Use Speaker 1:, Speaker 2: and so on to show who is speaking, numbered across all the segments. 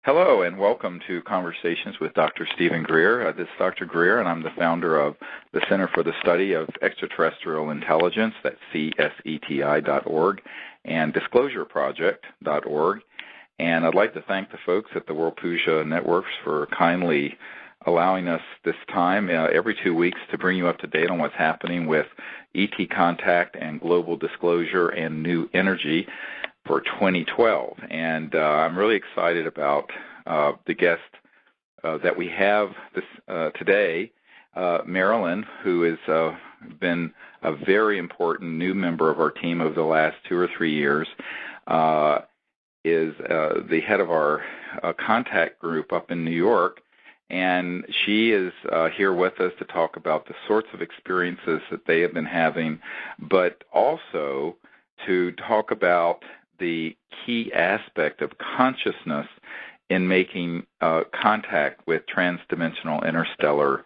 Speaker 1: Hello and welcome to Conversations with Dr. Steven Greer. This is Dr. Greer, and I'm the founder of the Center for the Study of Extraterrestrial Intelligence, that's CSETI.org, and DisclosureProject.org. And I'd like to thank the folks at the World Puja Networks for kindly allowing us this time every 2 weeks to bring you up to date on what's happening with ET contact and global disclosure and new energy for 2012. And I'm really excited about the guest that we have this today, Marilyn, who has been a very important new member of our team over the last 2 or 3 years, is the head of our contact group up in New York. And she is here with us to talk about the sorts of experiences that they have been having, but also to talk about the key aspect of consciousness in making contact with transdimensional interstellar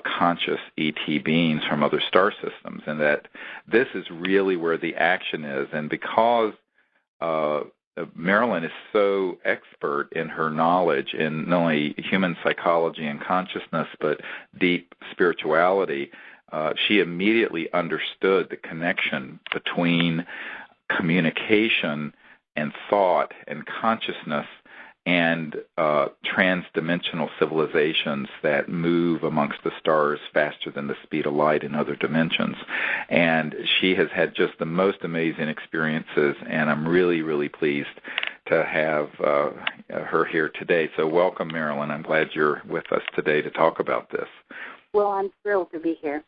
Speaker 1: conscious ET beings from other star systems, and that this is really where the action is. And because Marilyn is so expert in her knowledge in not only human psychology and consciousness, but deep spirituality, she immediately understood the connection between communication and thought and consciousness and transdimensional civilizations that move amongst the stars faster than the speed of light in other dimensions. And she has had just the most amazing experiences, and I'm really, really pleased to have her here today. So welcome, Marilyn. I'm glad you're with us today to talk about this.
Speaker 2: Well, I'm thrilled to be here.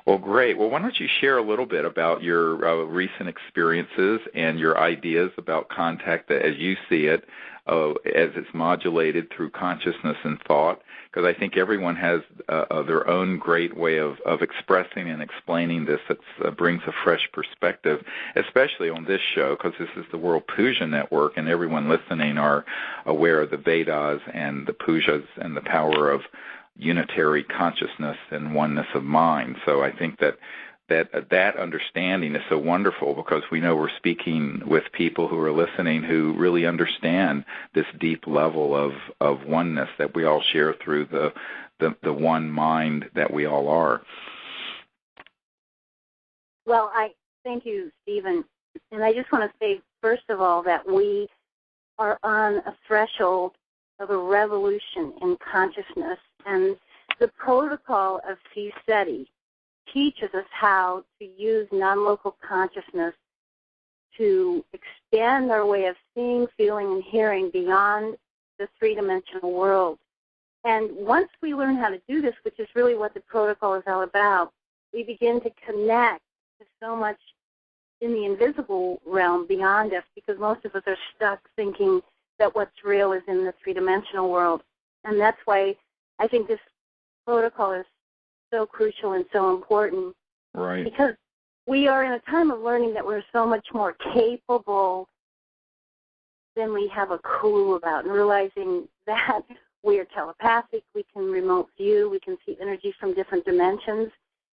Speaker 1: Well, great. Well, why don't you share a little bit about your recent experiences and your ideas about contact as you see it, as it's modulated through consciousness and thought, because I think everyone has their own great way of expressing and explaining this that brings a fresh perspective, especially on this show, because this is the World Puja Network, and everyone listening are aware of the Vedas and the pujas and the power of unitary consciousness and oneness of mind. So I think that understanding is so wonderful, because we know we're speaking with people who are listening who really understand this deep level of oneness that we all share through the one mind that we all are.
Speaker 2: Well, I thank you, Stephen. And I just want to say, first of all, that we are on a threshold of a revolution in consciousness. And the protocol of CSETI teaches us how to use non-local consciousness to expand our way of seeing, feeling, and hearing beyond the three-dimensional world. And once we learn how to do this, which is really what the protocol is all about, we begin to connect to so much in the invisible realm beyond us, because most of us are stuck thinking that what's real is in the three-dimensional world. And that's why I think this protocol is so crucial and so important.
Speaker 1: Right.
Speaker 2: Because we are in a time of learning that we're so much more capable than we have a clue about, and realizing that we are telepathic, we can remote view, we can see energy from different dimensions.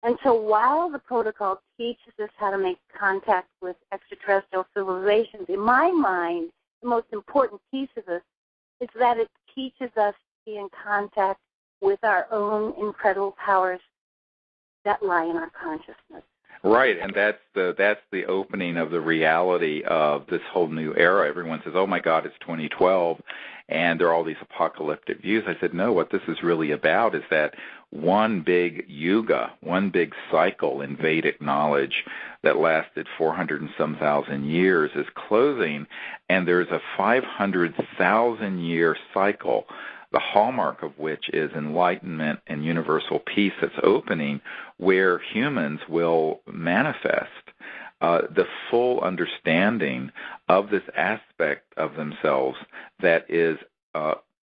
Speaker 2: And so while the protocol teaches us how to make contact with extraterrestrial civilizations, in my mind, the most important piece of this is that it teaches us to be in contact with our own incredible powers that lie in our consciousness.
Speaker 1: Right, and that's the opening of the reality of this whole new era. Everyone says, oh, my God, it's 2012, and there are all these apocalyptic views. I said, no, what this is really about is that one big yuga, one big cycle in Vedic knowledge that lasted 400 and some thousand years is closing, and there's a 500,000-year cycle, the hallmark of which is enlightenment and universal peace that's opening, where humans will manifest the full understanding of this aspect of themselves that is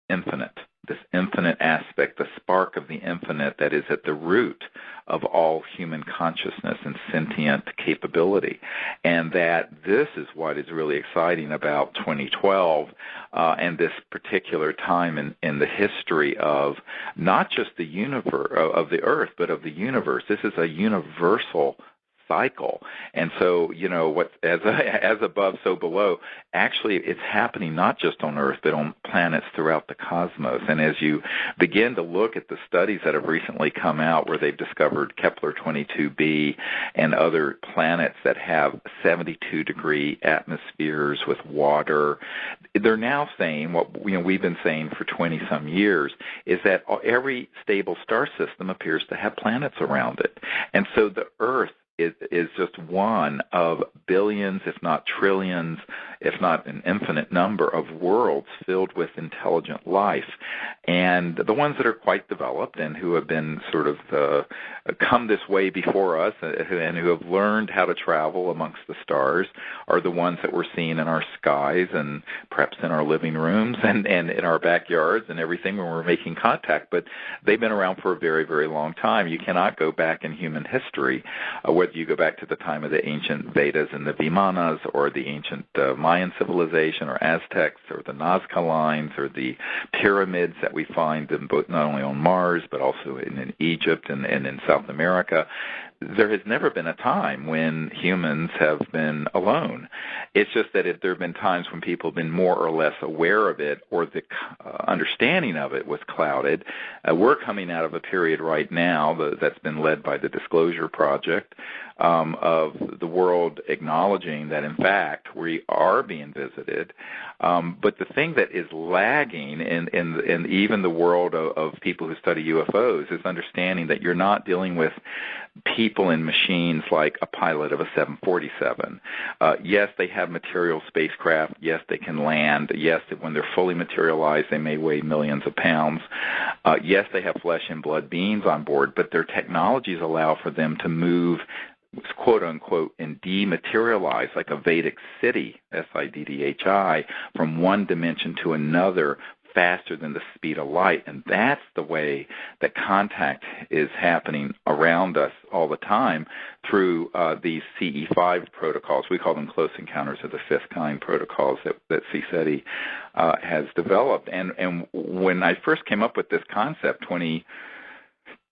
Speaker 1: infinite, this infinite aspect, the spark of the infinite that is at the root of all human consciousness and sentient capability. And that this is what is really exciting about 2012 and this particular time in the history of not just the universe, of the Earth, but of the universe. This is a universal cycle. And so, what as above, so below, actually it's happening not just on Earth, but on planets throughout the cosmos. And as you begin to look at the studies that have recently come out where they've discovered Kepler-22b and other planets that have 72-degree atmospheres with water, they're now saying what we've been saying for 20-some years, is that every stable star system appears to have planets around it. And so the Earth is just one of billions, if not trillions, if not an infinite number of worlds filled with intelligent life. And the ones that are quite developed and who have been sort of come this way before us and who have learned how to travel amongst the stars are the ones that we're seeing in our skies and perhaps in our living rooms and in our backyards and everything when we're making contact. But they've been around for a very, very long time. You cannot go back in human history, whether you go back to the time of the ancient Vedas and the Vimanas or the ancient Mayan civilization or Aztecs or the Nazca lines or the pyramids that we find them both not only on Mars but also in Egypt and in South America. There has never been a time when humans have been alone. It's just that there have been times when people have been more or less aware of it or the understanding of it was clouded. We're coming out of a period right now that's been led by the Disclosure Project of the world acknowledging that, in fact, we are being visited. But the thing that is lagging in even the world of people who study UFOs is understanding that you're not dealing with people and machines like a pilot of a 747. Yes, they have material spacecraft. Yes, they can land. Yes, when they're fully materialized, they may weigh millions of pounds. Yes, they have flesh and blood beings on board, but their technologies allow for them to move, quote-unquote, and dematerialize like a Vedic city, SIDDHI, from one dimension to another faster than the speed of light. And that's the way that contact is happening around us all the time through these CE5 protocols. We call them Close Encounters of the Fifth Kind protocols that CSETI has developed. And when I first came up with this concept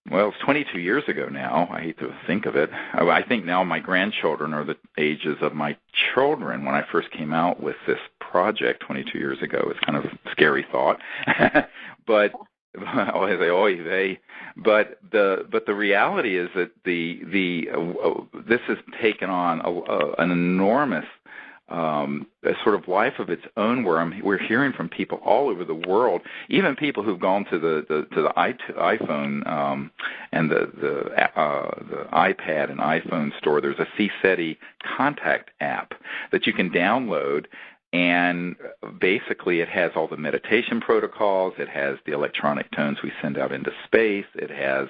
Speaker 1: it's 22 years ago now. I hate to think of it. I think now my grandchildren are the ages of my children when I first came out with this project 22 years ago. It's kind of a scary thought. But But the reality is that this has taken on an enormous sort of life of its own, where we're hearing from people all over the world, even people who've gone to the iPhone and the iPad and iPhone store. There's a CSETI contact app that you can download. And basically it has all the meditation protocols, it has the electronic tones we send out into space, it has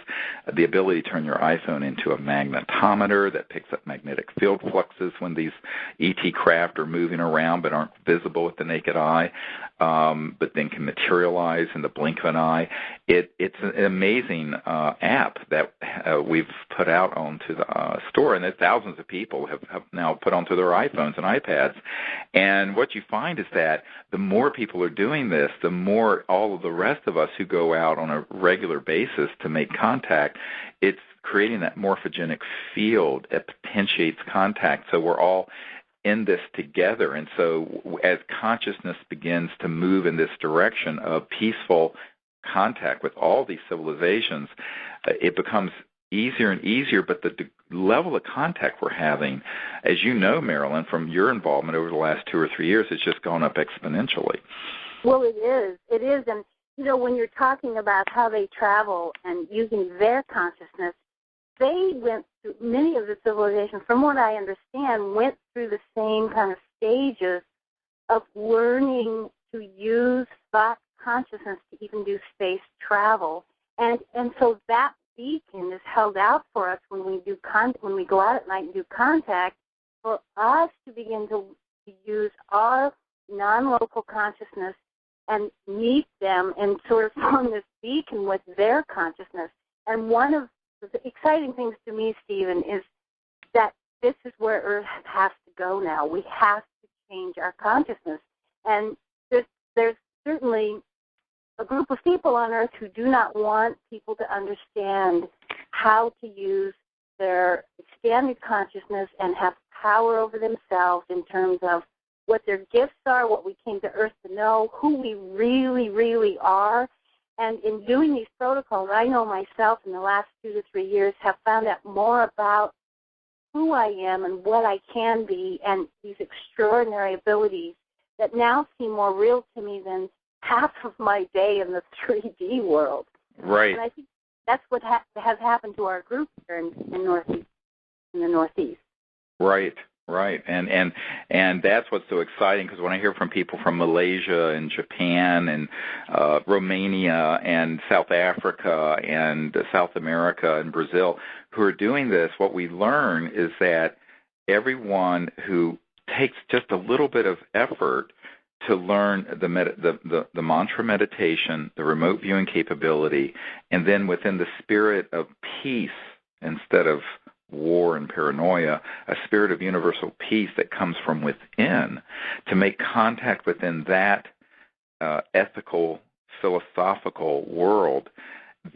Speaker 1: the ability to turn your iPhone into a magnetometer that picks up magnetic field fluxes when these ET craft are moving around but aren't visible with the naked eye, but then can materialize in the blink of an eye. It's an amazing app that we've put out onto the store, and that thousands of people have now put onto their iPhones and iPads. And what you find is that the more people are doing this, the more all of the rest of us who go out on a regular basis to make contact, it's creating that morphogenic field that potentiates contact. So we're all in this together. And so as consciousness begins to move in this direction of peaceful contact with all these civilizations, it becomes easier and easier, but the level of contact we're having, as you know, Marilyn, from your involvement over the last 2 or 3 years, has just gone up exponentially.
Speaker 2: Well, it is. It is. And, when you're talking about how they travel and using their consciousness, they went through, many of the civilizations, from what I understand, went through the same kind of stages of learning to use thought consciousness to even do space travel. And so that beacon is held out for us when we when we go out at night and do contact, for us to begin to use our non-local consciousness and meet them and sort of form this beacon with their consciousness. And one of the exciting things to me, Stephen, is that this is where Earth has to go now. We have to change our consciousness. And there's certainly a group of people on Earth who do not want people to understand how to use their expanded consciousness and have power over themselves in terms of what their gifts are, what we came to Earth to know, who we really, really are. And in doing these protocols, I know myself in the last 2 to 3 years have found out more about who I am and what I can be and these extraordinary abilities that now seem more real to me than half of my day in the 3D world.
Speaker 1: Right.
Speaker 2: And I think that's what has happened to our group here in the Northeast.
Speaker 1: Right. Right, and that's what's so exciting, because when I hear from people from Malaysia and Japan and Romania and South Africa and South America and Brazil who are doing this, what we learn is that everyone who takes just a little bit of effort to learn the mantra meditation, the remote viewing capability, and then within the spirit of peace instead of war and paranoia, a spirit of universal peace that comes from within, to make contact within that ethical, philosophical world,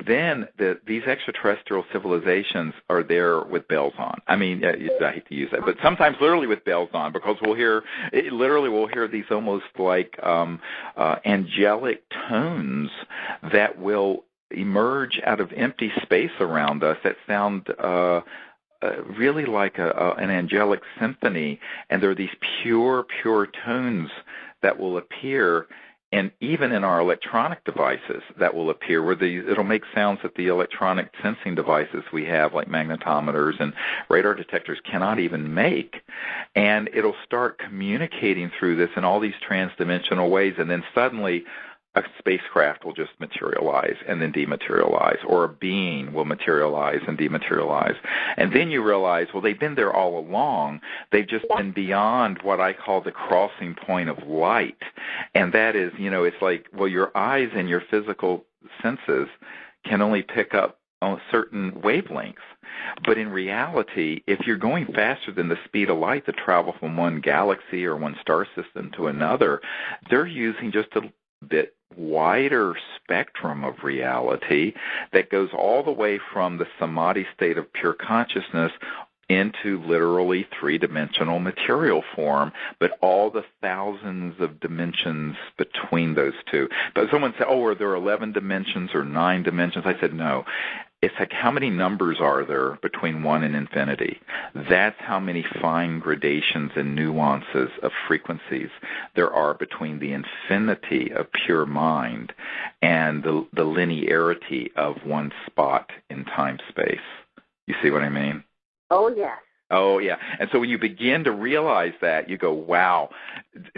Speaker 1: then these extraterrestrial civilizations are there with bells on. I mean, I hate to use that, but sometimes literally with bells on, because we'll hear these almost like angelic tones that will emerge out of empty space around us that sound really like an angelic symphony, and there are these pure tones that will appear, and even in our electronic devices that will appear, where it'll make sounds that the electronic sensing devices we have, like magnetometers and radar detectors, cannot even make, and it'll start communicating through this in all these transdimensional ways, and then suddenly a spacecraft will just materialize and then dematerialize, or a being will materialize and dematerialize. And then you realize, well, they've been there all along. They've just been beyond what I call the crossing point of light. And that is, it's like, well, your eyes and your physical senses can only pick up on certain wavelengths. But in reality, if you're going faster than the speed of light to travel from one galaxy or one star system to another, they're using just a bit wider spectrum of reality that goes all the way from the samadhi state of pure consciousness into literally three-dimensional material form, but all the thousands of dimensions between those two. But someone said, are there 11 dimensions or 9 dimensions? I said, no. It's like, how many numbers are there between 1 and infinity? That's how many fine gradations and nuances of frequencies there are between the infinity of pure mind and the linearity of one spot in time-space. You see what I mean?
Speaker 2: Oh, yes.
Speaker 1: Oh, yeah. And so when you begin to realize that, you go, wow.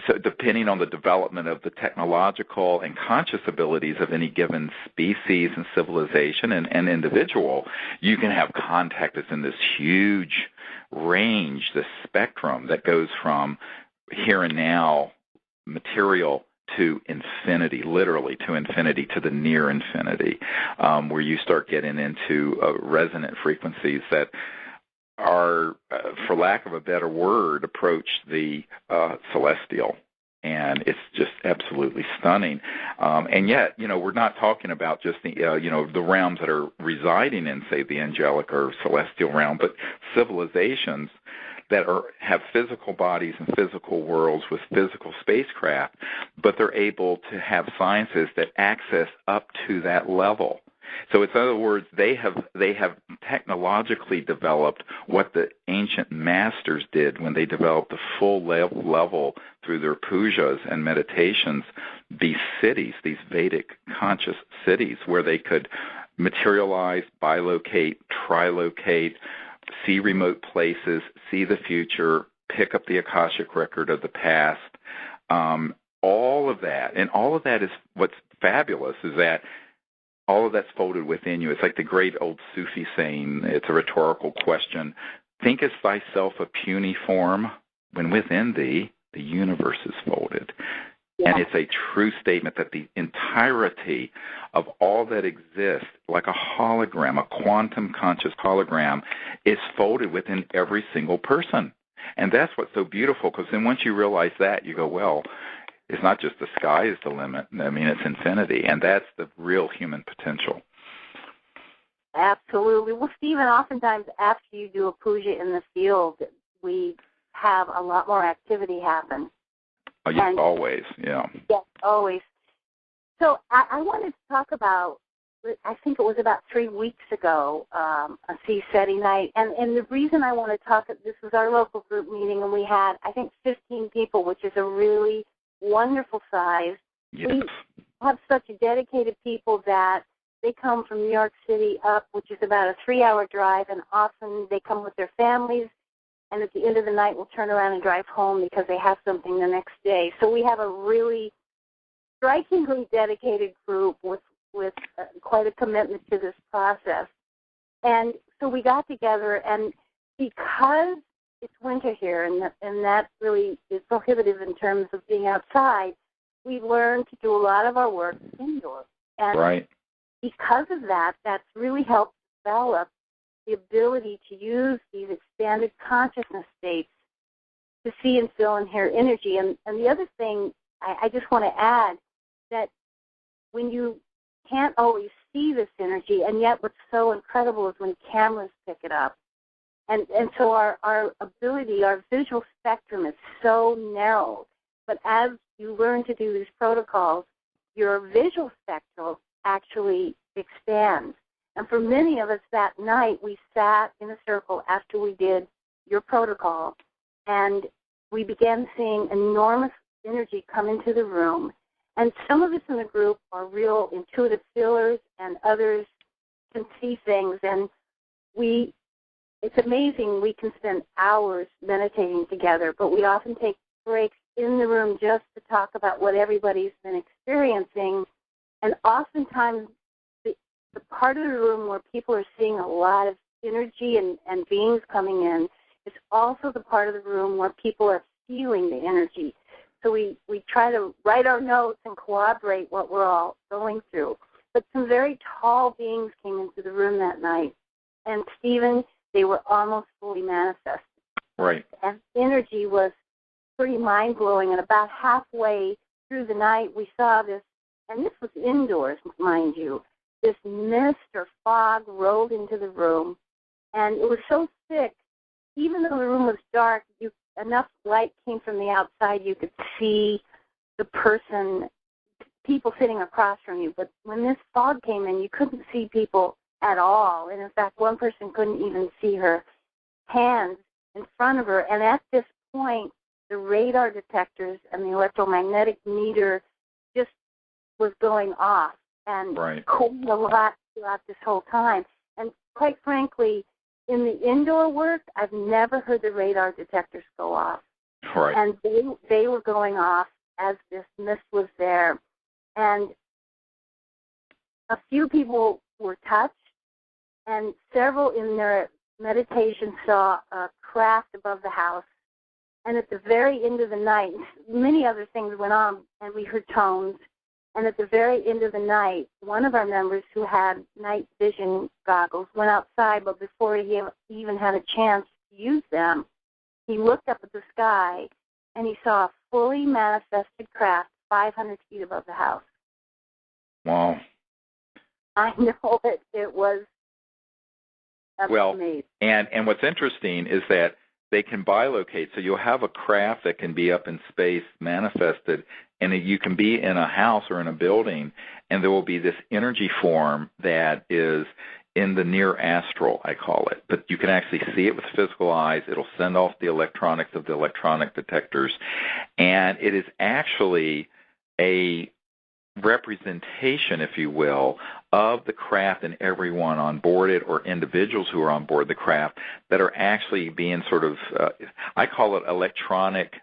Speaker 1: So depending on the development of the technological and conscious abilities of any given species and civilization and individual, you can have contact that's in this huge range, this spectrum that goes from here and now material to infinity, literally to infinity, to the near infinity, where you start getting into resonant frequencies that are, for lack of a better word, approach the celestial. And it's just absolutely stunning. And yet, we're not talking about just the, the realms that are residing in, say, the angelic or celestial realm, but civilizations that have physical bodies and physical worlds with physical spacecraft, but they're able to have sciences that access up to that level. So, in other words, they have technologically developed what the ancient masters did when they developed the full level through their pujas and meditations, these cities, these Vedic conscious cities, where they could materialize, bilocate, trilocate, see remote places, see the future, pick up the Akashic record of the past, all of that. And all of that is what's fabulous, is that all of that's folded within you. It's like the great old Sufi saying, it's a rhetorical question, thinkest thyself a puny form, when within thee the universe is folded.
Speaker 2: Yeah.
Speaker 1: And it's a true statement that the entirety of all that exists, like a hologram, a quantum conscious hologram, is folded within every single person. And that's what's so beautiful, because then once you realize that, you go, well, it's not just the sky is the limit. I mean, it's infinity, and that's the real human potential.
Speaker 2: Absolutely. Well, Stephen, oftentimes after you do a puja in the field, we have a lot more activity happen.
Speaker 1: Oh, yes, always, yeah.
Speaker 2: Yes, always. So I wanted to talk about, I think it was about 3 weeks ago, a CSETI night. And the reason I want to talk, this was our local group meeting, and we had, I think, 15 people, which is a really wonderful size.
Speaker 1: Yes.
Speaker 2: We have such dedicated people that they come from New York City up, which is about a 3-hour drive, and often they come with their families, and at the end of the night will turn around and drive home because they have something the next day. So we have a really strikingly dedicated group with quite a commitment to this process. And so we got together, and because it's winter here, and that really is prohibitive in terms of being outside, we learned to do a lot of our work indoors. And
Speaker 1: right.
Speaker 2: Because of that, that's really helped develop the ability to use these expanded consciousness states to see and feel and hear energy. And the other thing I just want to add, that when you can't always see this energy, and yet what's so incredible is when cameras pick it up. And so our ability, our visual spectrum is so narrow. But as you learn to do these protocols, your visual spectrum actually expands. And for many of us that night, we sat in a circle after we did your protocol, and we began seeing enormous energy come into the room. And some of us in the group are real intuitive feelers, and others can see things. And it's amazing, we can spend hours meditating together, but we often take breaks in the room just to talk about what everybody's been experiencing. And oftentimes, the part of the room where people are seeing a lot of energy and beings coming in is also the part of the room where people are feeling the energy. So we try to write our notes and corroborate what we're all going through. But some very tall beings came into the room that night. And, Stephen, they were almost fully manifested.
Speaker 1: Right.
Speaker 2: And energy was pretty mind-blowing. And about halfway through the night, we saw this, and this was indoors, mind you, this mist or fog rolled into the room. And it was so thick, even though the room was dark, enough light came from the outside, you could see the person, people sitting across from you. But when this fog came in, you couldn't see people at all. And in fact, one person couldn't even see her hands in front of her. And at this point, the radar detectors and the electromagnetic meter just was going off and cooled a lot throughout this whole time. And quite frankly, in the indoor work, I've never heard the radar detectors go off.
Speaker 1: Right.
Speaker 2: And they were going off as this mist was there. And a few people were touched, and several in their meditation saw a craft above the house. And at the very end of the night, many other things went on, and we heard tones. And at the very end of the night, one of our members who had night vision goggles went outside, but before he even had a chance to use them, he looked up at the sky, and he saw a fully manifested craft 500 feet above the house.
Speaker 1: Wow.
Speaker 2: I know it was amazing.
Speaker 1: And what's interesting is that they can bilocate, so you'll have a craft that can be up in space manifested, and you can be in a house or in a building, and there will be this energy form that is in the near astral, I call it. But you can actually see it with physical eyes. It'll send off the electronics of the electronic detectors, and it is actually a representation, if you will, of the craft and everyone on board it, or individuals who are on board the craft that are actually being sort of, I call it electronic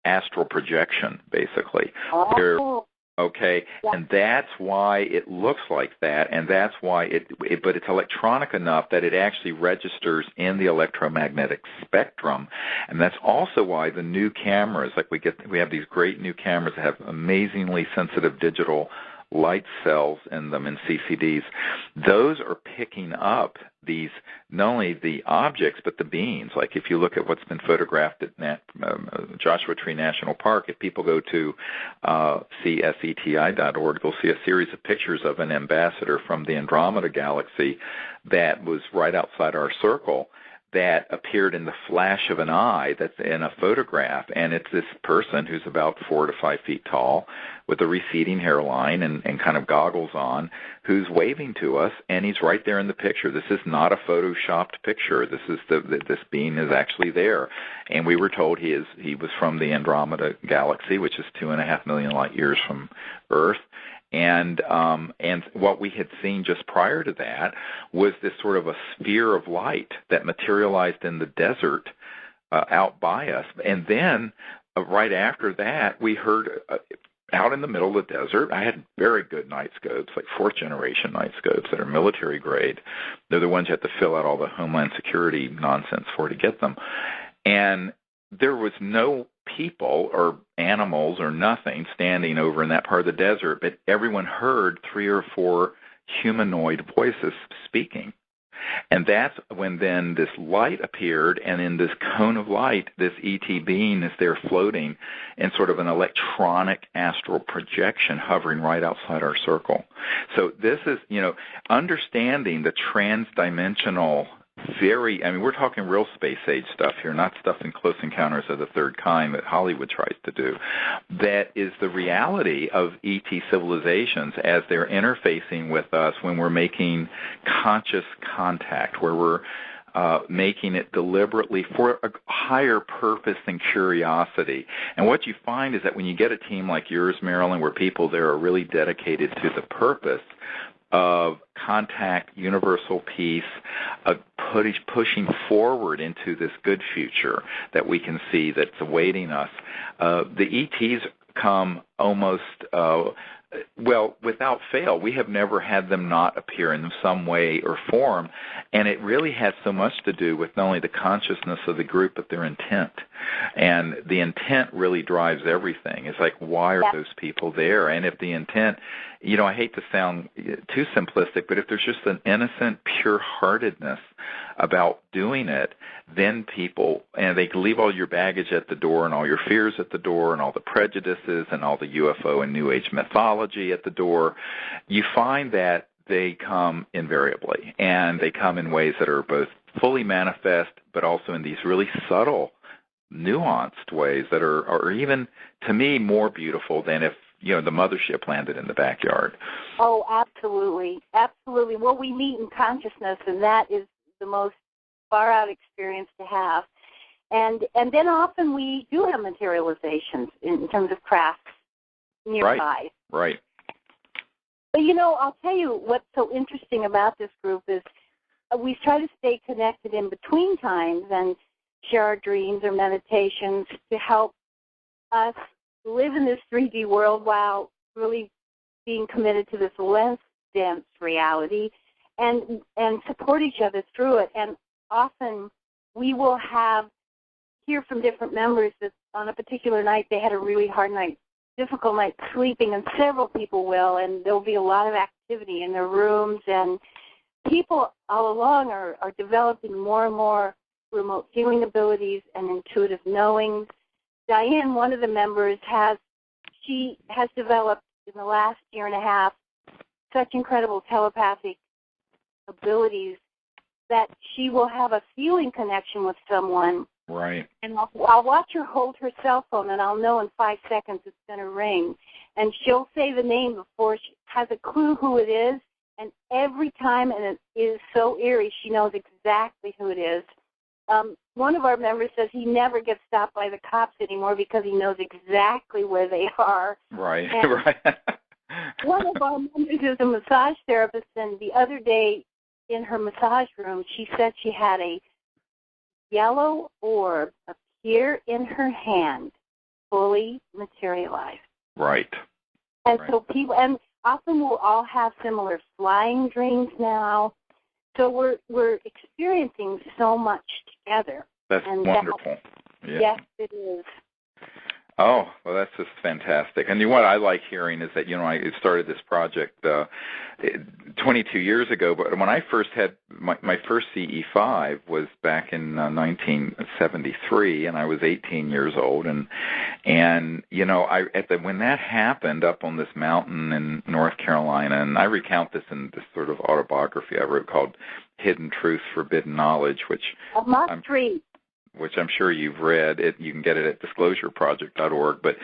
Speaker 1: astral projection, basically.
Speaker 2: Oh.
Speaker 1: Okay,
Speaker 2: Yeah.
Speaker 1: and that's why it looks like that, and that's why but it's electronic enough that it actually registers in the electromagnetic spectrum, and that's also why the new cameras, like we have these great new cameras that have amazingly sensitive digital light cells in them in CCDs. Those are picking up these, not only the objects, but the beings. Like if you look at what's been photographed at Joshua Tree National Park, if people go to CSETI.org, they'll see a series of pictures of an ambassador from the Andromeda Galaxy that was right outside our circle, that appeared in the flash of an eye that's in a photograph, and it's this person who's about 4 to 5 feet tall with a receding hairline and kind of goggles on, who's waving to us, and he's right there in the picture. This is not a photoshopped picture. This is this being is actually there, and we were told he was from the Andromeda Galaxy, which is 2.5 million light years from Earth. And what we had seen just prior to that was this sort of a sphere of light that materialized in the desert out by us. And then right after that, we heard out in the middle of the desert, I had very good night scopes, like 4th-generation night scopes that are military grade. They're the ones you have to fill out all the Homeland Security nonsense for to get them. And there was no people or animals or nothing standing over in that part of the desert, but everyone heard 3 or 4 humanoid voices speaking. And that's when then this light appeared, and in this cone of light, this ET being is there floating in sort of an electronic astral projection hovering right outside our circle. So this is, understanding the transdimensional we're talking real space age stuff here, not stuff in Close Encounters of the Third Kind that Hollywood tries to do. That is the reality of ET civilizations as they're interfacing with us when we're making conscious contact, where we're making it deliberately for a higher purpose and curiosity. And what you find is that when you get a team like yours, Marilyn, where people there are really dedicated to the purpose of contact, universal peace, pushing forward into this good future that we can see that's awaiting us. The ETs come almost, without fail. We have never had them not appear in some way or form, and it really has so much to do with not only the consciousness of the group, but their intent. And the intent really drives everything. It's like, why are those people there? And if the intent, I hate to sound too simplistic, but if there's just an innocent, pure-heartedness about doing it, then people, and they can leave all your baggage at the door and all your fears at the door and all the prejudices and all the UFO and New Age mythology at the door, you find that they come invariably, and they come in ways that are both fully manifest, but also in these really subtle, nuanced ways that are even, to me, more beautiful than if the mothership landed in the backyard.
Speaker 2: Oh, absolutely. Absolutely. Well, we meet in consciousness, and that is the most far-out experience to have. And then often we do have materializations in terms of crafts nearby.
Speaker 1: Right.
Speaker 2: But, I'll tell you what's so interesting about this group is we try to stay connected in between times and share our dreams or meditations to help us live in this 3D world while really being committed to this less dense reality and support each other through it. And often we will hear from different members that on a particular night they had a really hard night, difficult night sleeping, and several people will, and there'll be a lot of activity in their rooms, and people all along are developing more and more remote healing abilities and intuitive knowing. Diane, one of the members, has developed in the last year and a half such incredible telepathic abilities that she will have a feeling connection with someone.
Speaker 1: Right.
Speaker 2: And I'll watch her hold her cell phone, and I'll know in 5 seconds it's going to ring. And she'll say the name before she has a clue who it is. And every time, and it is so eerie, she knows exactly who it is. One of our members says he never gets stopped by the cops anymore because he knows exactly where they are.
Speaker 1: Right,
Speaker 2: right. One of our members is a massage therapist, and the other day in her massage room, she said she had a yellow orb appear in her hand, fully materialized.
Speaker 1: Right.
Speaker 2: And so people, and often we'll all have similar flying dreams now. So we're experiencing so much together.
Speaker 1: That's wonderful.
Speaker 2: Yes, it is.
Speaker 1: Oh, well, that's just fantastic. And what I like hearing is that, I started this project 22 years ago, but when I first had my first CE5 was back in 1973, and I was 18 years old. And when that happened up on this mountain in North Carolina, and I recount this in this sort of autobiography I wrote called Hidden Truth, Forbidden Knowledge, which I'm sure you've read. You can get it at disclosureproject.org. But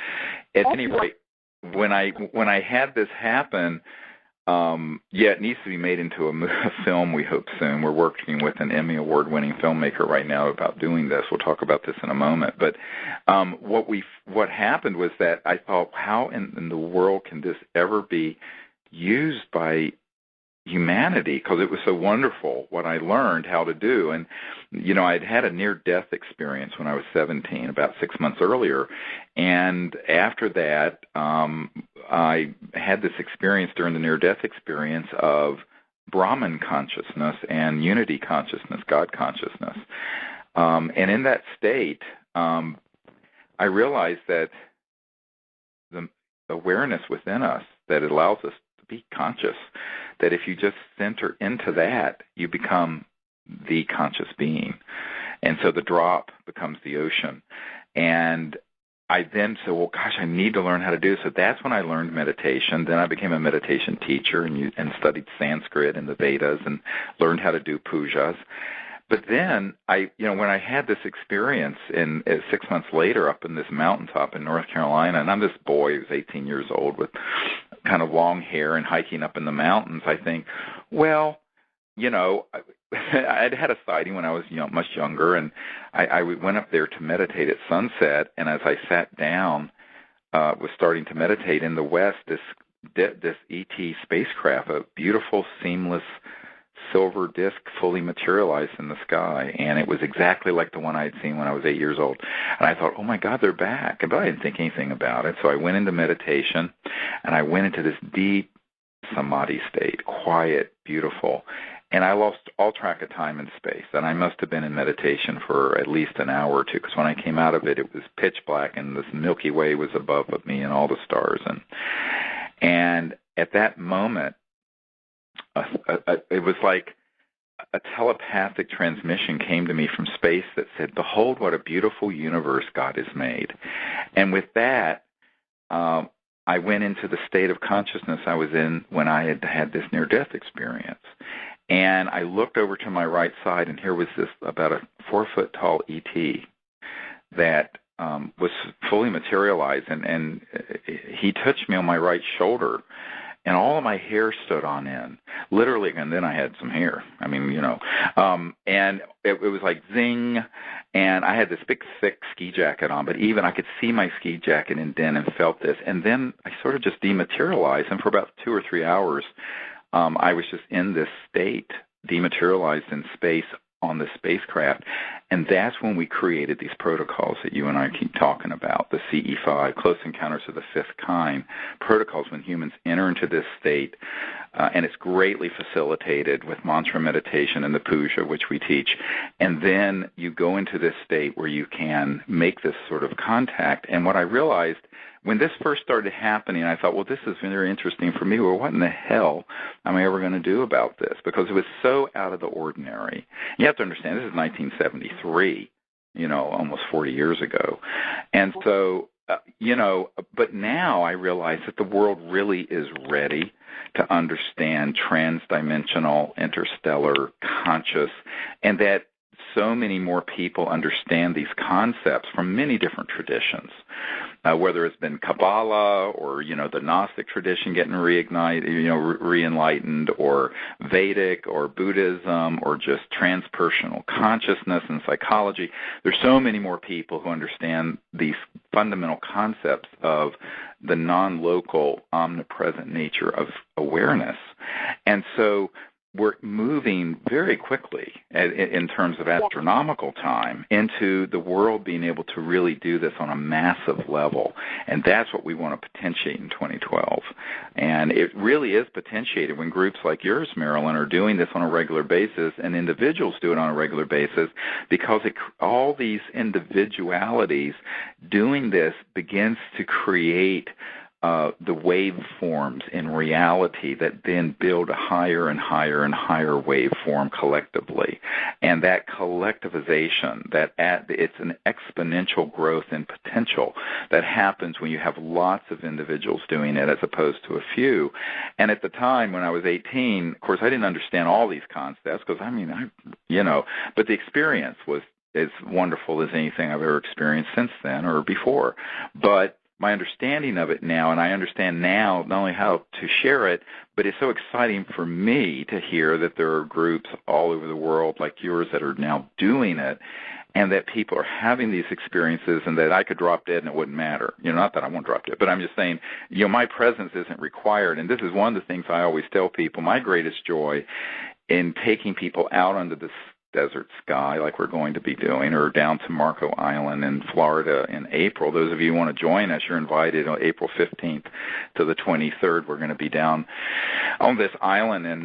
Speaker 1: at any rate, when I had this happen, it needs to be made into a film, we hope soon. We're working with an Emmy Award-winning filmmaker right now about doing this. We'll talk about this in a moment. But what happened was that I thought, how in the world can this ever be used by humanity? Because it was so wonderful what I learned how to do. And I'd had a near-death experience when I was 17, about 6 months earlier, and after that I had this experience during the near-death experience of Brahman consciousness and unity consciousness, God consciousness, and in that state I realized that the awareness within us, that it allows us to be conscious, that if you just center into that, you become the conscious being. And so the drop becomes the ocean. And I then said, well, gosh, I need to learn how to do this. So that's when I learned meditation. Then I became a meditation teacher and studied Sanskrit and the Vedas and learned how to do pujas. But then when I had this experience 6 months later up in this mountaintop in North Carolina, and I'm this boy who's 18 years old with kind of long hair and hiking up in the mountains, I think, well, I'd had a sighting when I was much younger, and I went up there to meditate at sunset, and as I sat down, was starting to meditate in the west, this ET spacecraft, a beautiful, seamless silver disc fully materialized in the sky, and it was exactly like the one I had seen when I was 8 years old. And I thought, oh my God, they're back. But I didn't think anything about it. So I went into meditation, and I went into this deep samadhi state, quiet, beautiful, and I lost all track of time and space. And I must have been in meditation for at least an hour or two, because when I came out of it, it was pitch black, and this Milky Way was above me and all the stars. And at that moment, it was like a telepathic transmission came to me from space that said, behold what a beautiful universe God has made. And with that, I went into the state of consciousness I was in when I had this near-death experience. And I looked over to my right side, and here was this about a 4-foot-tall ET that was fully materialized, and he touched me on my right shoulder, and all of my hair stood on end, literally, and then I had some hair. I mean, and it was like zing, and I had this big, thick ski jacket on, but even I could see my ski jacket indent and felt this, and then I sort of just dematerialized, and for about 2 or 3 hours, I was just in this state, dematerialized in space on the spacecraft, and that's when we created these protocols that you and I keep talking about, the CE5, Close Encounters of the Fifth Kind, protocols when humans enter into this state, and it's greatly facilitated with mantra meditation and the puja, which we teach, and then you go into this state where you can make this sort of contact. And what I realized when this first started happening, I thought, well, this is very interesting for me. Well, what in the hell am I ever going to do about this? Because it was so out of the ordinary. You have to understand, this is 1973, almost 40 years ago. And so, but now I realize that the world really is ready to understand transdimensional, interstellar, conscious, and that so many more people understand these concepts from many different traditions, whether it's been Kabbalah or, the Gnostic tradition getting reignited, re-enlightened, or Vedic or Buddhism, or just transpersonal consciousness and psychology. There's so many more people who understand these fundamental concepts of the non-local, omnipresent nature of awareness. And so we're moving very quickly in terms of astronomical time into the world being able to really do this on a massive level. And that's what we want to potentiate in 2012. And it really is potentiated when groups like yours, Marilyn, are doing this on a regular basis and individuals do it on a regular basis, because all these individualities doing this begins to create the waveforms in reality that then build a higher and higher and higher waveform collectively. And that collectivization, it's an exponential growth in potential that happens when you have lots of individuals doing it as opposed to a few. And at the time when I was 18, of course, I didn't understand all these concepts because, but the experience was as wonderful as anything I've ever experienced since then or before. But my understanding of it now, and I understand now not only how to share it, but it's so exciting for me to hear that there are groups all over the world like yours that are now doing it, and that people are having these experiences, and that I could drop dead and it wouldn't matter. Not that I won't drop dead, but I'm just saying, my presence isn't required. And this is one of the things I always tell people, my greatest joy in taking people out onto this desert sky like we're going to be doing, or down to Marco Island in Florida in April. Those of you who want to join us, you're invited on April 15th to the 23rd. We're going to be down on this island in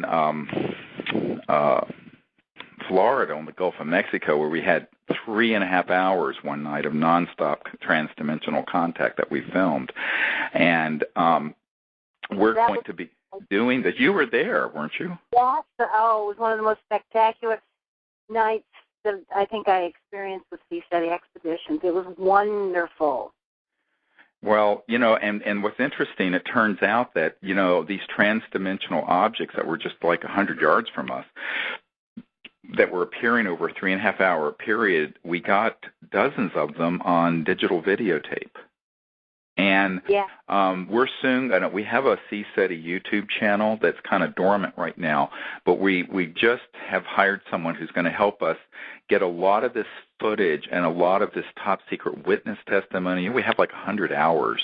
Speaker 1: Florida on the Gulf of Mexico, where we had 3.5 hours one night of nonstop transdimensional contact that we filmed. And we're going to be doing this. You were there, weren't you?
Speaker 2: Yes. It was one of the most spectacular nights that I think I experienced with CSETI expeditions. It was wonderful.
Speaker 1: Well, and what's interesting, it turns out that, these transdimensional objects that were just like 100 yards from us, that were appearing over a 3.5-hour period, we got dozens of them on digital videotape. And we're soon going to, we have a CSETI YouTube channel that's kind of dormant right now, but we just have hired someone who's going to help us get a lot of this footage and a lot of this top secret witness testimony. We have like 100 hours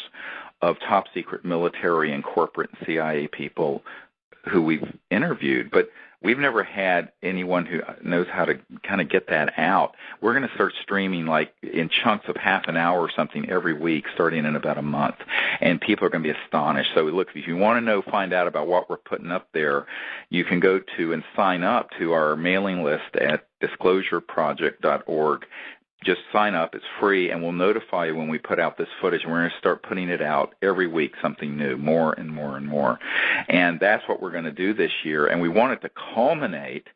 Speaker 1: of top secret military and corporate and CIA people who we've interviewed, but we've never had anyone who knows how to kind of get that out. We're going to start streaming like in chunks of half an hour or something every week, starting in about a month. And people are going to be astonished. So look, if you want to find out about what we're putting up there, you can go to and sign up to our mailing list at disclosureproject.org. Just sign up. It's free, and we'll notify you when we put out this footage. And we're going to start putting it out every week, something new, more and more and more. And that's what we're going to do this year. And we want it to culminate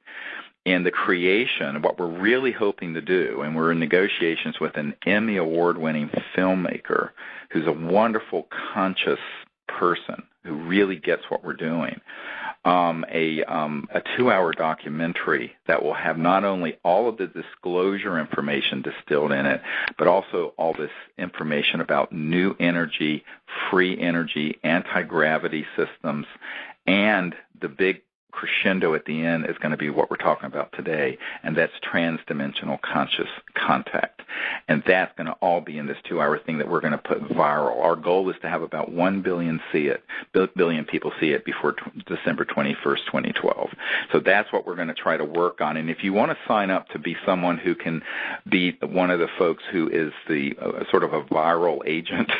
Speaker 1: in the creation of what we're really hoping to do. And we're in negotiations with an Emmy Award-winning filmmaker who's a wonderful, conscious person who really gets what we're doing. A 2-hour documentary that will have not only all of the disclosure information distilled in it, but also all this information about new energy, free energy, anti-gravity systems, and the big crescendo at the end is going to be what we're talking about today, and that's transdimensional conscious contact. And that's going to all be in this 2-hour thing that we're going to put viral. Our goal is to have about 1 billion billion people see it before December 21st, 2012. So that's what we're going to try to work on. And if you want to sign up to be someone who can be one of the folks who is the sort of a viral agent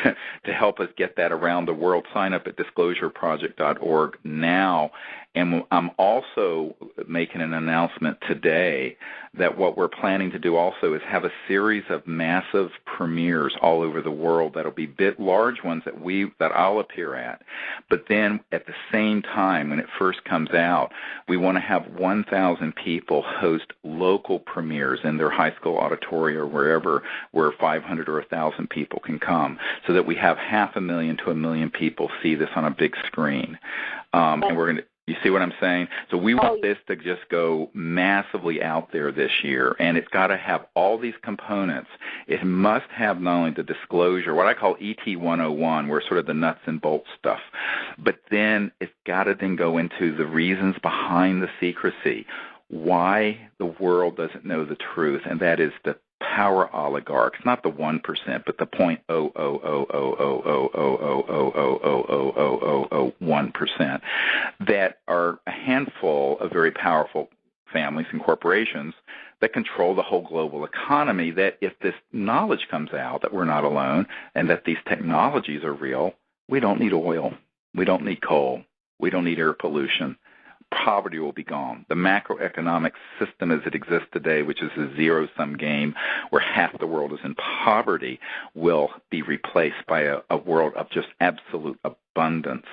Speaker 1: to help us get that around the world, sign up at disclosureproject.org now. And I'm also making an announcement today that what we're planning to do also is have a series of massive premieres all over the world that'll be large ones that I'll appear at. But then at the same time, when it first comes out, we want to have 1,000 people host local premieres in their high school auditorium or wherever, where 500 or 1,000 people can come, so that we have 500,000 to 1 million people see this on a big screen. And we're going to. You see what I'm saying? So we want this to just go massively out there this year, and it's got to have all these components. It must have not only the disclosure, what I call ET 101, where sort of the nuts and bolts stuff, but then it's got to then go into the reasons behind the secrecy, why the world doesn't know the truth, and that is the power oligarchs, not the 1%, but the 0.0000000000001%, that are a handful of very powerful families and corporations that control the whole global economy, that if this knowledge comes out that we're not alone and that these technologies are real, we don't need oil. We don't need coal. We don't need air pollution. Poverty will be gone. The macroeconomic system as it exists today, which is a zero-sum game where half the world is in poverty, will be replaced by a world of just absolute abundance.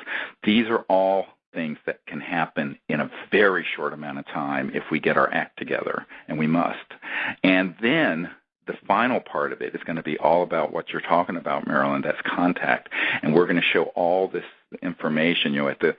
Speaker 1: These are all things that can happen in a very short amount of time if we get our act together, and we must. And then the final part of it is going to be all about what you're talking about, Marilyn, that's contact. And we're going to show all this information, at the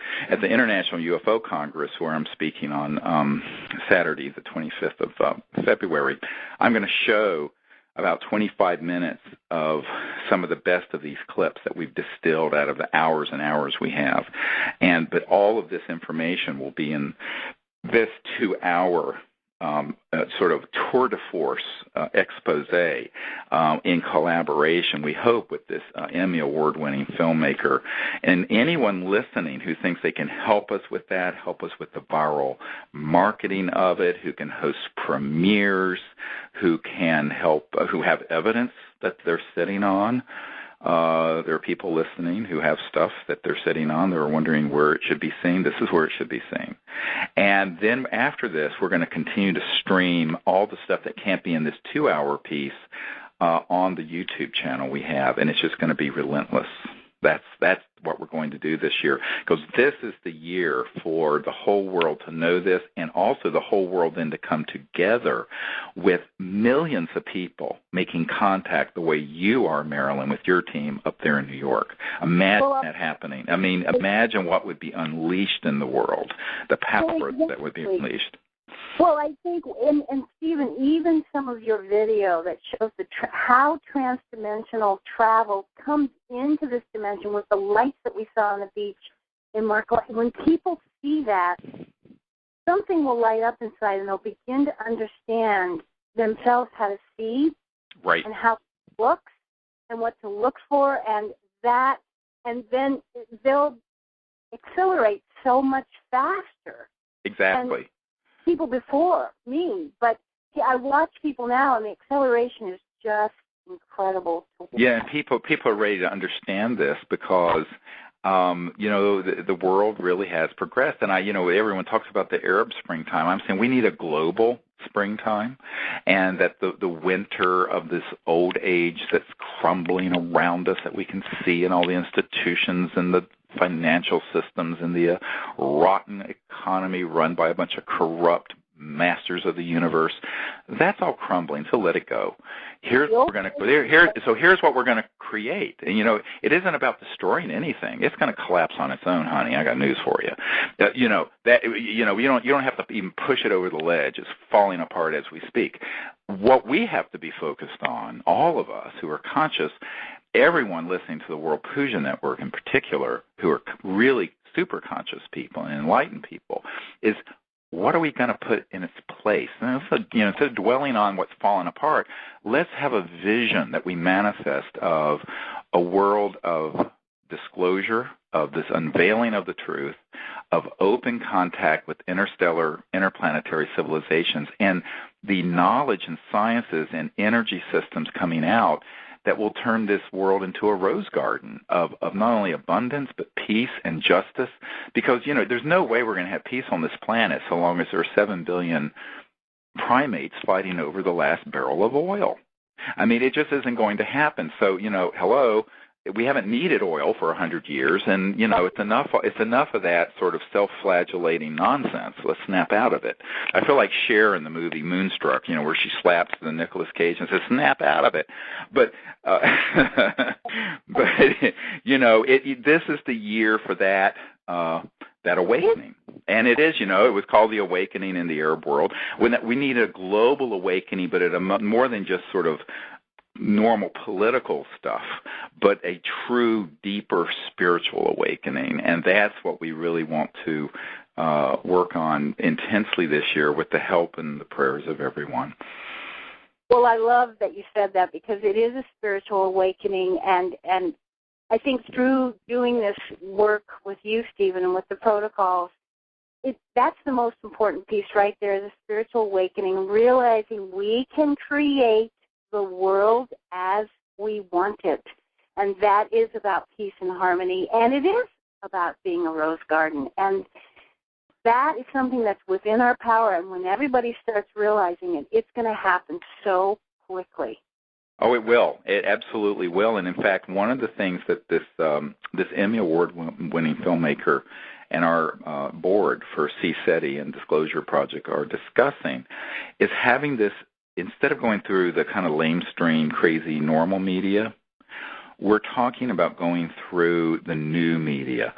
Speaker 1: International UFO Congress, where I'm speaking on Saturday, the 25th of February. I'm going to show about 25 minutes of some of the best of these clips that we've distilled out of the hours and hours we have. But all of this information will be in this 2-hour sort of tour de force expose in collaboration, we hope, with this Emmy Award-winning filmmaker. And anyone listening who thinks they can help us with that, help us with the viral marketing of it, who can host premieres, who can help, who have evidence that they're sitting on. There are people listening who have stuff that they're sitting on. They're wondering where it should be seen. This is where it should be seen. And then after this, we're going to continue to stream all the stuff that can't be in this 2-hour piece on the YouTube channel we have, and it's just going to be relentless. That's what we're going to do this year, because this is the year for the whole world to know this, and also the whole world then to come together with millions of people making contact the way you are, Marilyn, with your team up there in New York. Imagine that happening. I mean, imagine what would be unleashed in the world, the power that would be unleashed.
Speaker 2: Well, I think, and Stephen, even some of your video that shows how transdimensional travel comes into this dimension with the lights that we saw on the beach in Marco, when people see that, something will light up inside and they'll begin to understand themselves how to see,
Speaker 1: right,
Speaker 2: and how it looks and what to look for, and then they'll accelerate so much faster.
Speaker 1: Exactly.
Speaker 2: People before me, but I watch people now, and the acceleration is just incredible.
Speaker 1: Yeah, and people are ready to understand this because, the world really has progressed. And everyone talks about the Arab springtime. I'm saying we need a global springtime, and that the winter of this old age that's crumbling around us, that we can see in all the institutions and the financial systems and the rotten economy run by a bunch of corrupt masters of the universe, that's all crumbling. So let it go. Here's what we're going to here's what we're going to create. And it isn't about destroying anything. It's going to collapse on its own, honey. I got news for you. You don't have to even push it over the ledge. It's falling apart as we speak. What we have to be focused on, all of us who are conscious, everyone listening to the World Puja Network in particular, who are really super conscious people and enlightened people, is what are we going to put in its place? And instead of dwelling on what's fallen apart, let's have a vision that we manifest of a world of disclosure, of this unveiling of the truth, of open contact with interstellar, interplanetary civilizations, and the knowledge and sciences and energy systems coming out that will turn this world into a rose garden of not only abundance but peace and justice. Because, there's no way we're going to have peace on this planet so long as there are 7 billion primates fighting over the last barrel of oil. I mean, it just isn't going to happen. So, hello, we haven't needed oil for 100 years, and it's enough of that sort of self-flagellating nonsense. Let's snap out of it. I feel like Cher in the movie Moonstruck, where she slaps the Nicolas Cage and says, "Snap out of it." But this is the year for that awakening. And it is, it was called the awakening in the Arab world. We need a global awakening, but at more than just sort of normal political stuff, but a true, deeper spiritual awakening. And that's what we really want to work on intensely this year with the help and the prayers of everyone.
Speaker 2: Well, I love that you said that because it is a spiritual awakening, and I think through doing this work with you, Stephen, and with the protocols, that's the most important piece right there, the spiritual awakening, realizing we can create the world as we want it. And that is about peace and harmony, and it is about being a rose garden. And that is something that's within our power, and when everybody starts realizing it, it's going to happen so quickly.
Speaker 1: Oh, it will. It absolutely will. And in fact, one of the things that this Emmy Award-winning filmmaker and our board for CSETI and Disclosure Project are discussing is having this, instead of going through the kind of lamestream, crazy normal media, we're talking about going through the new media.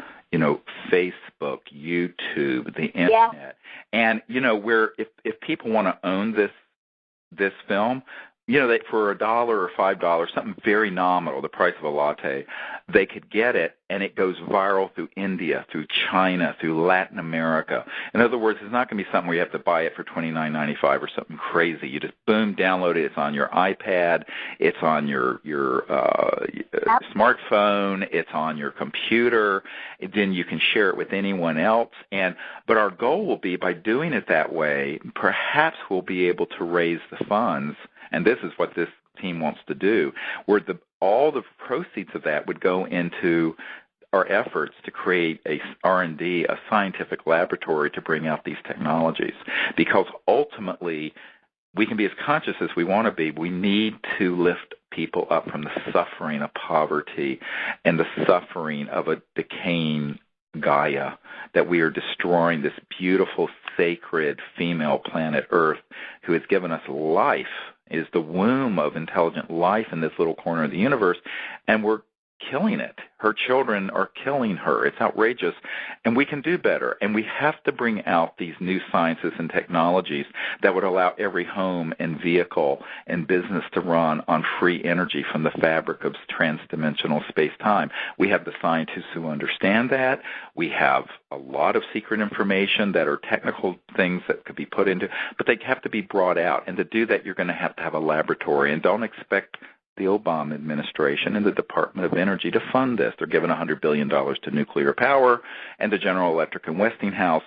Speaker 1: Facebook, YouTube, the internet.
Speaker 2: Yeah.
Speaker 1: And, where if people want to own this film, that for $1 or $5, something very nominal, the price of a latte, they could get it, and it goes viral through India, through China, through Latin America. In other words, it's not going to be something where you have to buy it for $29.95 or something crazy. You just, boom, download it. It's on your iPad. It's on your smartphone. It's on your computer. Then you can share it with anyone else. But our goal will be, by doing it that way, perhaps we'll be able to raise the funds, and this is what this team wants to do, where all the proceeds of that would go into our efforts to create a R&D, a scientific laboratory to bring out these technologies. Because ultimately, we can be as conscious as we want to be. We need to lift people up from the suffering of poverty and the suffering of a decaying Gaia, that we are destroying this beautiful, sacred female planet Earth who has given us life, is the womb of intelligent life in this little corner of the universe, and we're killing it. Her children are killing her. It's outrageous, and we can do better. And we have to bring out these new sciences and technologies that would allow every home and vehicle and business to run on free energy from the fabric of transdimensional space-time. We have the scientists who understand that. We have a lot of secret information that are technical things that could be put into, but they have to be brought out. And to do that, you're going to have a laboratory. And don't expect the Obama administration and the Department of Energy to fund this. They're giving $100 billion to nuclear power and to General Electric and Westinghouse,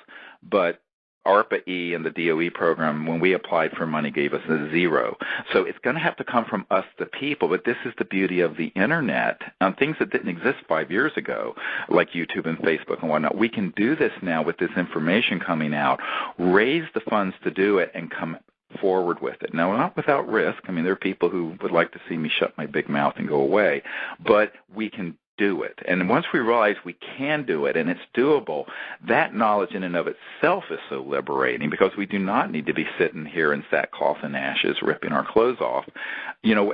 Speaker 1: but ARPA-E and the DOE program, when we applied for money, gave us a zero. So it's going to have to come from us, the people, but this is the beauty of the Internet. Things that didn't exist 5 years ago, like YouTube and Facebook and whatnot, we can do this now with this information coming out, raise the funds to do it, and come forward with it. Now, not without risk. I mean, there are people who would like to see me shut my big mouth and go away, but we can do it. And once we realize we can do it and it's doable, that knowledge in and of itself is so liberating, because we do not need to be sitting here in sackcloth and ashes ripping our clothes off,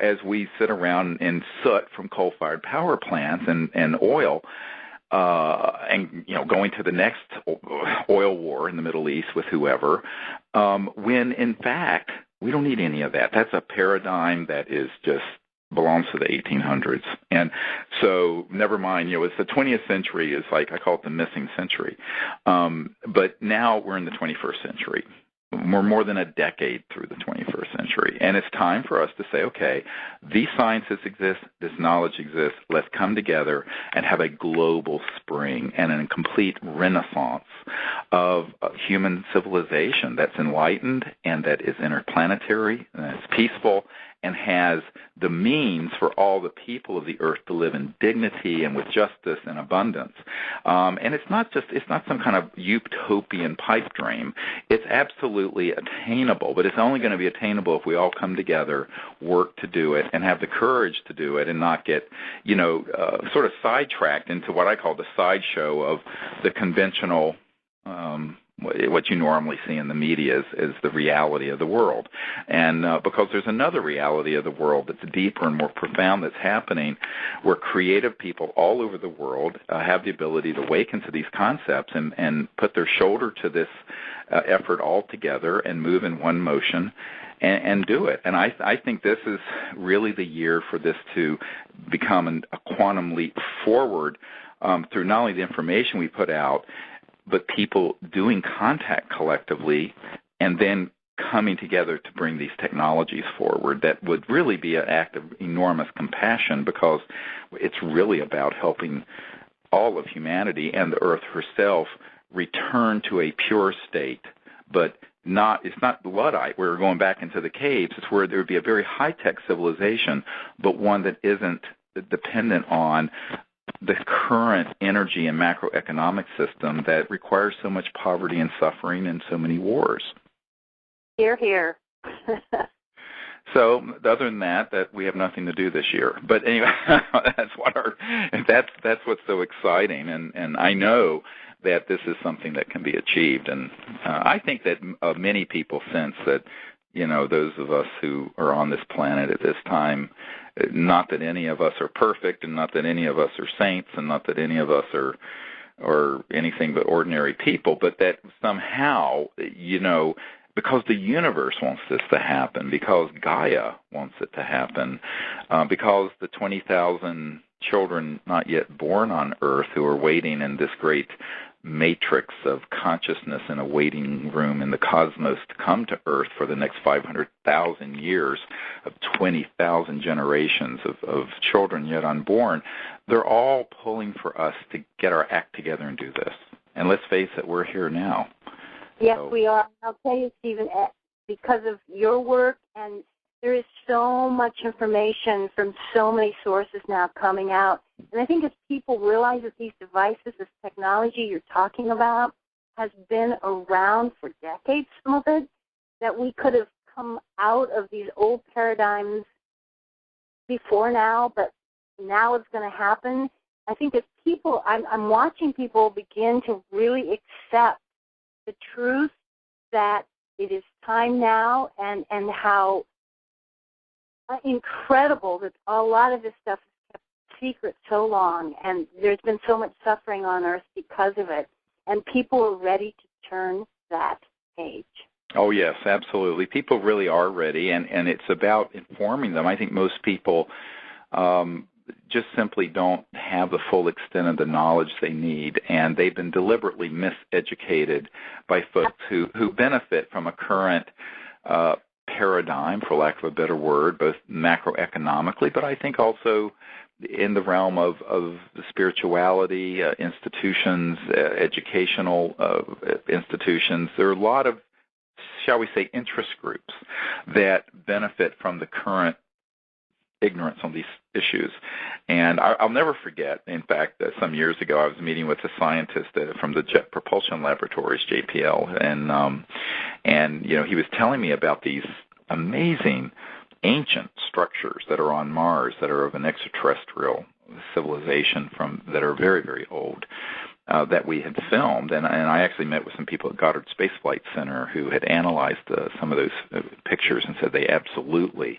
Speaker 1: as we sit around in soot from coal-fired power plants and oil, and going to the next oil war in the Middle East with whoever, when in fact we don't need any of that. That's a paradigm that is just belongs to the 1800s. And so never mind, it's the 20th century is like, I call it the missing century. But now we're in the 21st century. We're more than a decade through the 21st century. And it's time for us to say, okay, these sciences exist, this knowledge exists, let's come together and have a global spring and a complete renaissance of human civilization that's enlightened and that is interplanetary and that's peaceful and has the means for all the people of the earth to live in dignity and with justice and abundance. And it's not some kind of utopian pipe dream. It's absolutely attainable, but it's only going to be attainable if we all come together, work to do it, and have the courage to do it, and not get, sort of sidetracked into what I call the sideshow of the conventional what you normally see in the media is the reality of the world. And because there's another reality of the world that's deeper and more profound that's happening, where creative people all over the world have the ability to awaken to these concepts and put their shoulder to this effort all together and move in one motion and do it. And I think this is really the year for this to become a quantum leap forward through not only the information we put out, but people doing contact collectively and then coming together to bring these technologies forward that would really be an act of enormous compassion, because it's really about helping all of humanity and the Earth herself return to a pure state, but it's not Luddite where we're going back into the caves. It's where there would be a very high-tech civilization, but one that isn't dependent on the current energy and macroeconomic system that requires so much poverty and suffering and so many wars.
Speaker 2: Hear, hear.
Speaker 1: So, other than that we have nothing to do this year. But anyway, that's what's so exciting, and I know that this is something that can be achieved. And I think that many people sense that, those of us who are on this planet at this time, not that any of us are perfect, and not that any of us are saints, and not that any of us are anything but ordinary people, but that somehow, because the universe wants this to happen, because Gaia wants it to happen, because the 20,000 children not yet born on Earth who are waiting in this great matrix of consciousness in a waiting room in the cosmos to come to Earth for the next 500,000 years of 20,000 generations of children yet unborn, they're all pulling for us to get our act together and do this. And let's face it, we're here now.
Speaker 2: Yes, we are. I'll tell you, Stephen, because of your work, and there is so much information from so many sources now coming out. And I think as people realize that these devices, this technology you're talking about, has been around for decades, some of it, that we could have come out of these old paradigms before now, but now it's going to happen. I think as people, I'm watching people begin to really accept the truth that it is time now, and how incredible that a lot of this stuff is kept secret so long, and there's been so much suffering on Earth because of it, and people are ready to turn that page.
Speaker 1: Oh, yes, absolutely. People really are ready, and it's about informing them. I think most people just simply don't have the full extent of the knowledge they need, and they've been deliberately miseducated by folks who benefit from a current paradigm, for lack of a better word, both macroeconomically, but I think also in the realm of the spirituality, institutions, educational institutions. There are a lot of, shall we say, interest groups that benefit from the current ignorance on these issues. And I'll never forget, in fact, some years ago I was meeting with a scientist from the Jet Propulsion Laboratories, JPL, and he was telling me about these amazing ancient structures that are on Mars that are of an extraterrestrial civilization that are very, very old. That we had filmed, and I actually met with some people at Goddard Space Flight Center who had analyzed some of those pictures and said they absolutely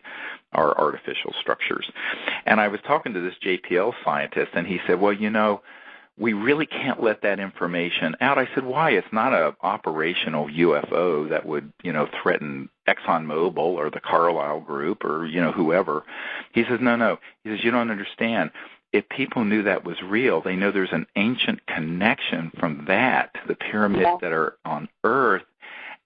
Speaker 1: are artificial structures. And I was talking to this JPL scientist, and he said, well, we really can't let that information out. I said, why? It's not an operational UFO that would, threaten ExxonMobil or the Carlyle Group or, whoever. He says, no. He says, you don't understand. If people knew that was real, they know there's an ancient connection from that to the pyramids that are on Earth,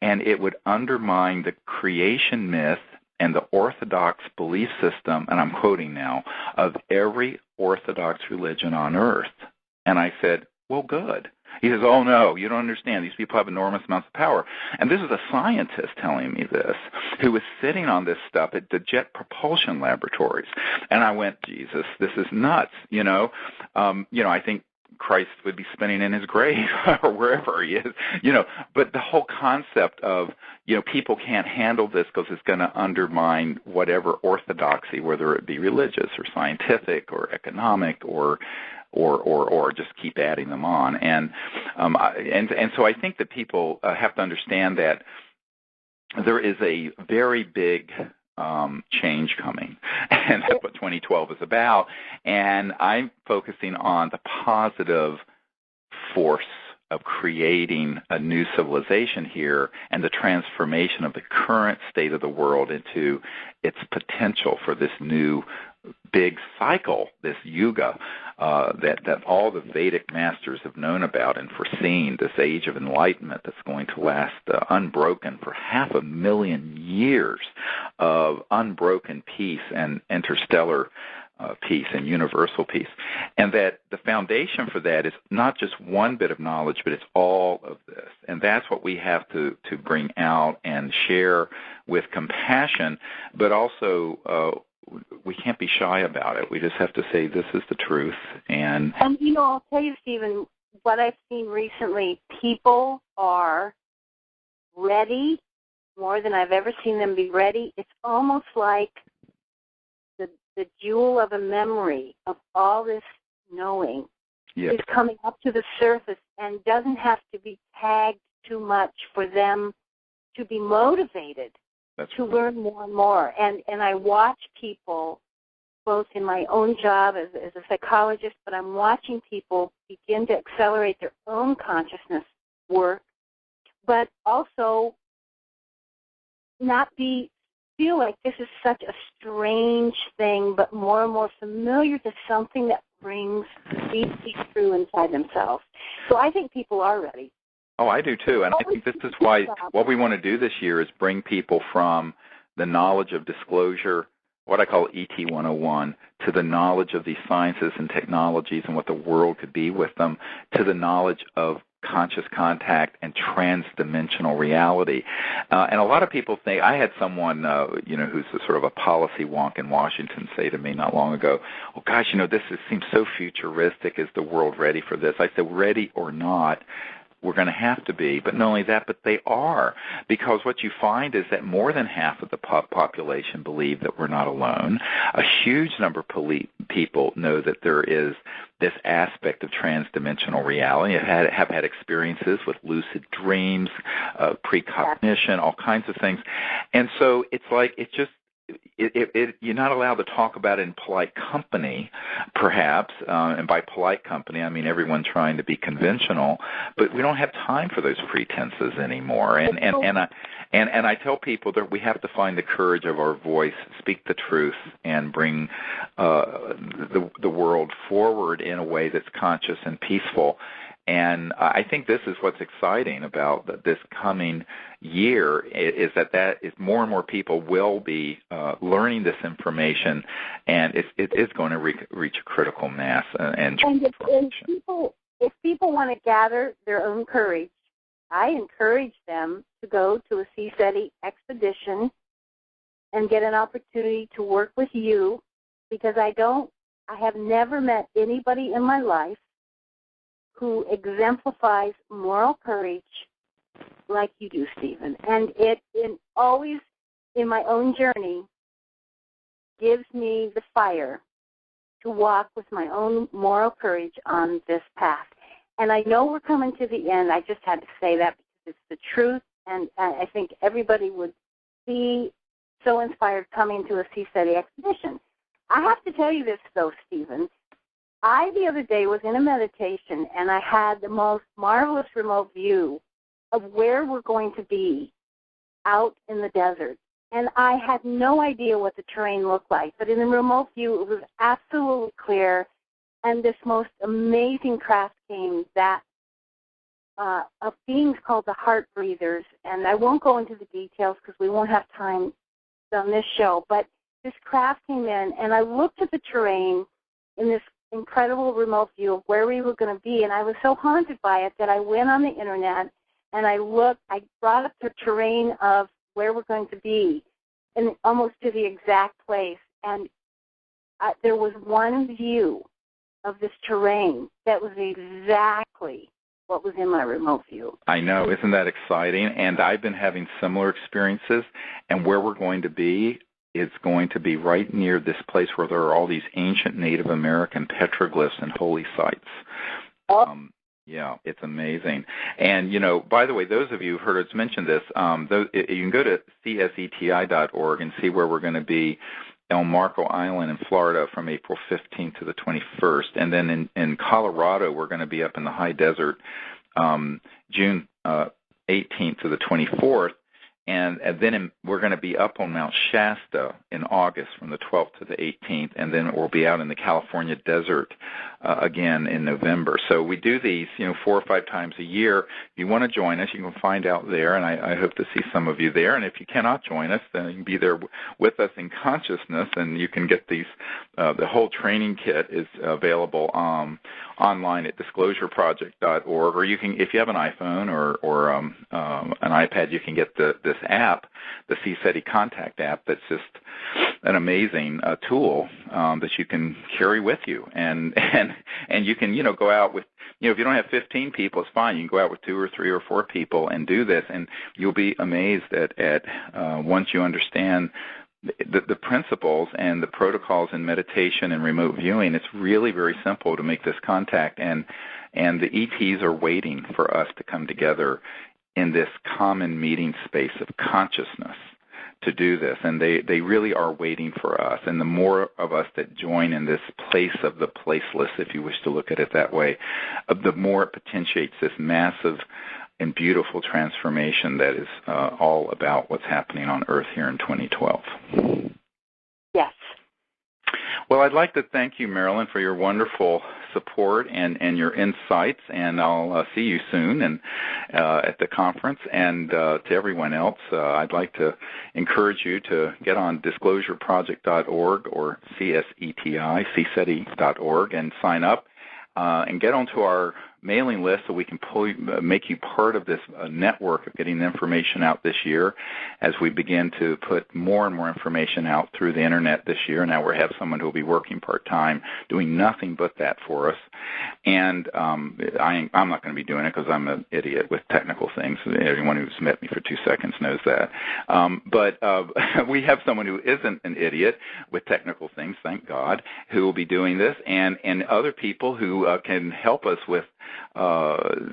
Speaker 1: and it would undermine the creation myth and the orthodox belief system, and I'm quoting now, of every orthodox religion on Earth. And I said, well, good. He says, oh, no, you don't understand. These people have enormous amounts of power. And this is a scientist telling me this, who was sitting on this stuff at the Jet Propulsion Laboratories. And I went, Jesus, this is nuts. I think Christ would be spinning in his grave or wherever he is, But the whole concept of, people can't handle this because it's going to undermine whatever orthodoxy, whether it be religious or scientific or economic or just keep adding them on. And so I think that people have to understand that there is a very big change coming, and that's what 2012 is about. And I'm focusing on the positive force of creating a new civilization here and the transformation of the current state of the world into its potential for this new big cycle, this yuga, that all the Vedic masters have known about and foreseen, this age of enlightenment that's going to last unbroken for 500,000 years of unbroken peace and interstellar peace and universal peace. And that the foundation for that is not just one bit of knowledge, but it's all of this. And that's what we have to bring out and share with compassion, but also we can't be shy about it. We just have to say this is the truth. And
Speaker 2: I'll tell you, Stephen, what I've seen recently, people are ready more than I've ever seen them be ready. It's almost like the jewel of a memory of all this knowing is coming up to the surface and doesn't have to be tagged too much for them to be motivated to learn more and more. And I watch people, both in my own job as a psychologist, but I'm watching people begin to accelerate their own consciousness work, but also not feel like this is such a strange thing, but more and more familiar to something that brings deeply true inside themselves. So I think people are ready.
Speaker 1: Oh, I do too. And I think this is why what we want to do this year is bring people from the knowledge of disclosure, what I call ET 101, to the knowledge of these sciences and technologies and what the world could be with them, to the knowledge of conscious contact and trans-dimensional reality. And a lot of people think, I had someone, who's a sort of a policy wonk in Washington say to me not long ago, oh gosh, this seems so futuristic. Is the world ready for this? I said, ready or not, we're going to have to be, but not only that, but they are, because what you find is that more than half of the population believe that we're not alone. A huge number of people know that there is this aspect of trans-dimensional reality, have had experiences with lucid dreams, precognition, all kinds of things. And so it's like you're not allowed to talk about it in polite company, perhaps, and by polite company, I mean everyone trying to be conventional, but we don't have time for those pretenses anymore. And I tell people that we have to find the courage of our voice, speak the truth, and bring the world forward in a way that's conscious and peaceful. And I think this is what's exciting about this coming year is that more and more people will be learning this information, and it is going to reach a critical mass. And
Speaker 2: if people want to gather their own courage, I encourage them to go to a CSETI expedition and get an opportunity to work with you, because I have never met anybody in my life who exemplifies moral courage like you do, Stephen. And it always, in my own journey, gives me the fire to walk with my own moral courage on this path. And I know we're coming to the end. I just had to say that because it's the truth, and I think everybody would be so inspired coming to a CSETI expedition. I have to tell you this, though, Stephen. I, the other day, was in a meditation, and I had the most marvelous remote view of where we're going to be out in the desert. And I had no idea what the terrain looked like, but in the remote view, it was absolutely clear, and this most amazing craft came of beings called the Heart Breathers, and I won't go into the details because we won't have time on this show, but this craft came in, and I looked at the terrain in this incredible remote view of where we were going to be, and I was so haunted by it that I went on the internet and I brought up the terrain of where we're going to be, and almost to the exact place, and there was one view of this terrain that was exactly what was in my remote view.
Speaker 1: I know, isn't that exciting? And I've been having similar experiences, and where we're going to be, it's going to be right near this place where there are all these ancient Native American petroglyphs and holy sites. Yeah, it's amazing. And, by the way, those of you who heard us mention this, you can go to CSETI.org and see where we're going to be, El Marco Island in Florida from April 15th to the 21st. And then in Colorado, we're going to be up in the high desert June 18th to the 24th. And then we're going to be up on Mount Shasta in August from the 12th to the 18th, and then we'll be out in the California desert again in November. So we do these, 4 or 5 times a year. If you want to join us, you can find out there, and I hope to see some of you there. And if you cannot join us, then you can be there with us in consciousness, and you can get these. The whole training kit is available online at disclosureproject.org, or you can, if you have an iPhone or an iPad, you can get this app, the CSETI Contact app. That's just an amazing tool that you can carry with you, and you can go out with, if you don't have 15 people, it's fine. You can go out with 2 or 3 or 4 people and do this, and you'll be amazed at once you understand the principles and the protocols in meditation and remote viewing. It's really very simple to make this contact, and the ETs are waiting for us to come together in this common meeting space of consciousness to do this, and they really are waiting for us. And the more of us that join in this place of the placeless, if you wish to look at it that way, the more it potentiates this massive and beautiful transformation that is all about what's happening on Earth here in 2012.
Speaker 2: Yes.
Speaker 1: Well, I'd like to thank you, Marilyn, for your wonderful support and your insights, and I'll see you soon and at the conference. And to everyone else, I'd like to encourage you to get on disclosureproject.org or CSETI.org and sign up and get onto our mailing list so we can make you part of this network of getting the information out this year as we begin to put more and more information out through the internet this year. Now we have someone who will be working part-time doing nothing but that for us. And I'm not going to be doing it because I'm an idiot with technical things. Everyone who's met me for 2 seconds knows that. But we have someone who isn't an idiot with technical things, thank God, who will be doing this, and other people who can help us with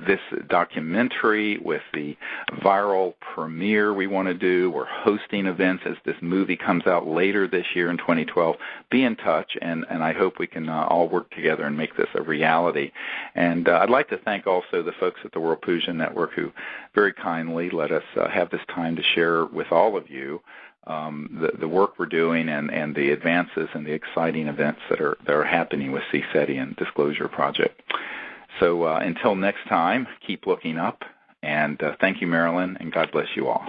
Speaker 1: this documentary, with the viral premiere we want to do. We're hosting events as this movie comes out later this year in 2012. Be in touch, and I hope we can all work together and make this a reality. And I'd like to thank also the folks at the World Puja Network who very kindly let us have this time to share with all of you the work we're doing and the advances and the exciting events that are happening with CSETI and Disclosure Project. So until next time, keep looking up, and thank you, Marilyn, and God bless you all.